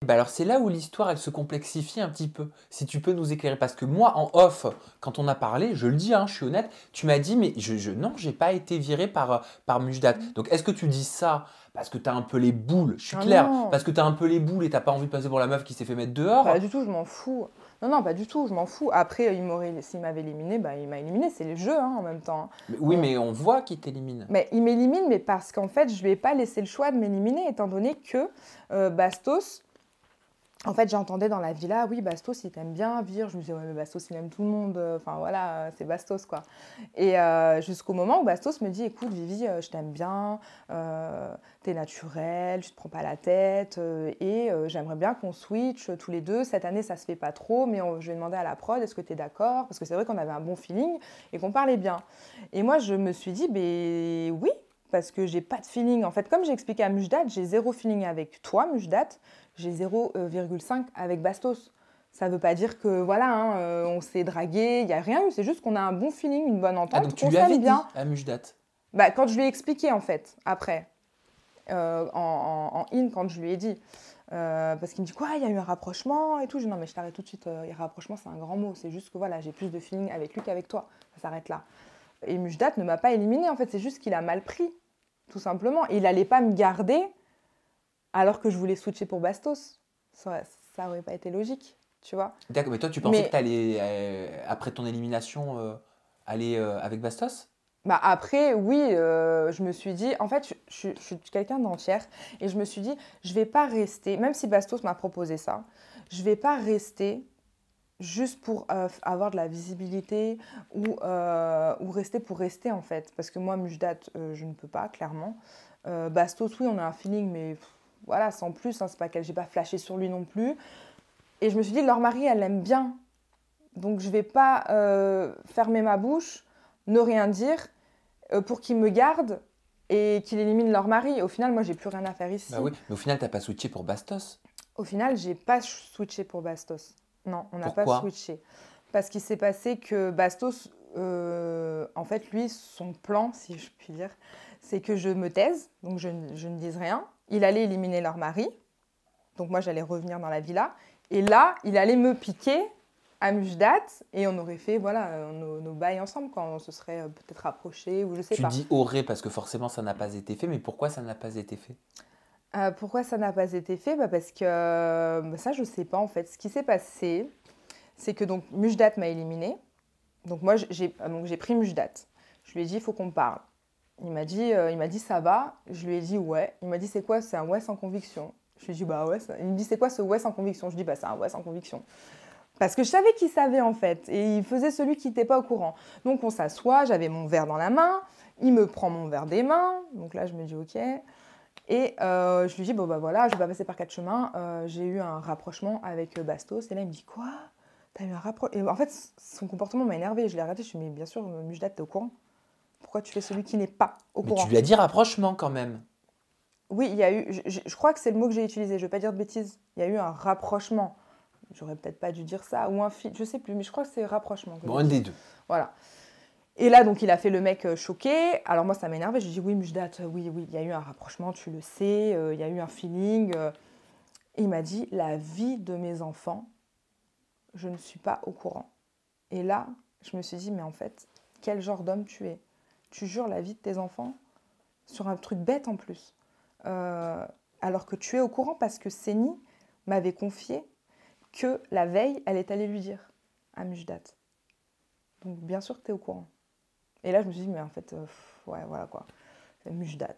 Bah alors c'est là où l'histoire elle se complexifie un petit peu. Si tu peux nous éclairer, parce que moi en off, quand on a parlé, je le dis, hein, je suis honnête, tu m'as dit mais non, j'ai pas été viré par Mujdat. Mm. Donc est-ce que tu dis ça parce que t'as un peu les boules, je suis Ah clair, non, parce que t'as un peu les boules et t'as pas envie de passer pour la meuf qui s'est fait mettre pas dehors? du tout, je m'en fous. Non, non, pas du tout, je m'en fous. Après, s'il m'avait éliminé, bah, il m'a éliminé, c'est le jeu hein, en même temps. Oui, On- mais on voit qu'il t'élimine. Mais il m'élimine, mais parce qu'en fait, je lui ai pas laissé le choix de m'éliminer, étant donné que Bastos, en fait, j'entendais dans la villa, oui, Bastos, il t'aime bien, Vire. Je me disais, ouais, mais Bastos, il aime tout le monde. Enfin, voilà, c'est Bastos, quoi. Et jusqu'au moment où Bastos me dit, écoute, Vivi, je t'aime bien, t'es naturel, tu te prends pas la tête, et j'aimerais bien qu'on switch tous les deux. Cette année, ça se fait pas trop, mais je vais demander à la prod, est-ce que t'es d'accord? Parce que c'est vrai qu'on avait un bon feeling et qu'on parlait bien. Et moi, je me suis dit, ben oui, parce que j'ai pas de feeling. En fait, comme j'ai expliqué à Mujdat, j'ai zéro feeling avec toi, Mujdat, j'ai 0,5 avec Bastos. Ça veut pas dire que voilà, hein, on s'est dragué, il y a rien eu, c'est juste qu'on a un bon feeling, une bonne Ah donc entente, tu qu'on lui avais s'aime bien. dit à Mujdat. Bah, quand je lui ai expliqué en fait, après, en in, quand je lui ai dit, parce qu'il me dit quoi, il y a eu un rapprochement et tout. Je dis non mais je t'arrête tout de suite, rapprochement c'est un grand mot, c'est juste que voilà, j'ai plus de feeling avec lui qu'avec toi, ça s'arrête là. Et Mujdat ne m'a pas éliminé en fait, c'est juste qu'il a mal pris, tout simplement. Et il allait pas me garder alors que je voulais switcher pour Bastos. Ça aurait pas été logique, tu vois. D'accord, mais toi tu pensais que Mais t'allais, après ton élimination, aller avec Bastos? bah après, oui, je me suis dit, en fait, je suis quelqu'un d'entière et je me suis dit, je vais pas rester, même si Bastos m'a proposé ça, je vais pas rester juste pour avoir de la visibilité ou rester pour rester en fait. Parce que moi, Mujdat, je ne peux pas, clairement. Bastos, oui, on a un feeling, mais voilà, sans plus, hein, c'est pas qu'elle, j'ai pas flashé sur lui non plus. Et je me suis dit, leur mari, elle l'aime bien. Donc je vais pas fermer ma bouche, ne rien dire, pour qu'ils me gardent et qu'ils éliminent leur mari. Au final, moi, j'ai plus rien à faire Bah ici. oui, mais au final t'as pas switché pour Bastos. Au final, j'ai pas switché pour Bastos. Non, on n'a pas Pourquoi? switché. Parce qu'il s'est passé que Bastos, en fait, lui, son plan, si je puis dire, c'est que je me taise, donc je ne dise rien. Il allait éliminer leur mari, donc moi, j'allais revenir dans la villa. Et là, il allait me piquer à Mujdat et on aurait fait voilà, nos bails ensemble quand on se serait peut-être rapprochés ou je sais Tu pas. dis aurait parce que forcément ça n'a pas été fait, mais pourquoi ça n'a pas été fait? Pourquoi ça n'a pas été fait? Bah parce que bah ça, je sais pas en fait. Ce qui s'est passé, c'est que donc Mujdat m'a éliminé. Donc moi, j'ai pris Mujdat. Je lui ai dit, il faut qu'on parle. Il m'a dit, ça va. Je lui ai dit, ouais. Il m'a dit, c'est quoi? C'est un ouais sans conviction. Je lui ai dit, bah ouais. Il me dit, c'est quoi ce ouais sans conviction? Je lui ai dit, bah c'est un ouais sans conviction. Parce que je savais qu'il savait en fait. Et il faisait celui qui n'était pas au courant. Donc on s'assoit, j'avais mon verre dans la main. Il me prend mon verre des mains. Donc là, je me dis, ok. Et je lui dis, bon bah voilà, je vais pas passer par quatre chemins. J'ai eu un rapprochement avec Bastos. Et là, il me dit, quoi? T'as eu un rapprochement? Et en fait, son comportement m'a énervé. Je l'ai arrêté. Je lui ai dit, mais bien sûr, Mujdat, t'es au courant. Pourquoi tu fais celui qui n'est pas au Mais tu courant? lui as dit rapprochement quand même. Oui, il y a eu, je crois que c'est le mot que j'ai utilisé. Je ne vais pas dire de bêtises. Il y a eu un rapprochement. J'aurais peut-être pas dû dire ça. Ou un fil, je sais plus. Mais je crois que c'est rapprochement que Bon, j'ai un dit. des deux. Voilà. Et là, donc, il a fait le mec choqué. Alors moi, ça m'énervait. Je lui ai dit, oui, Mujdat, oui, oui, il y a eu un rapprochement, tu le sais. Il y a eu un feeling. Et il m'a dit, la vie de mes enfants, je ne suis pas au courant. Et là, je me suis dit, mais en fait, quel genre d'homme tu es? Tu jures la vie de tes enfants sur un truc bête en plus. Euh, alors que tu es au courant parce que Séni m'avait confié que la veille, elle est allée lui dire à Mujdat. Donc bien sûr que tu es au courant. Et là, je me suis dit, mais en fait, ouais, voilà quoi, c'est Mujdat.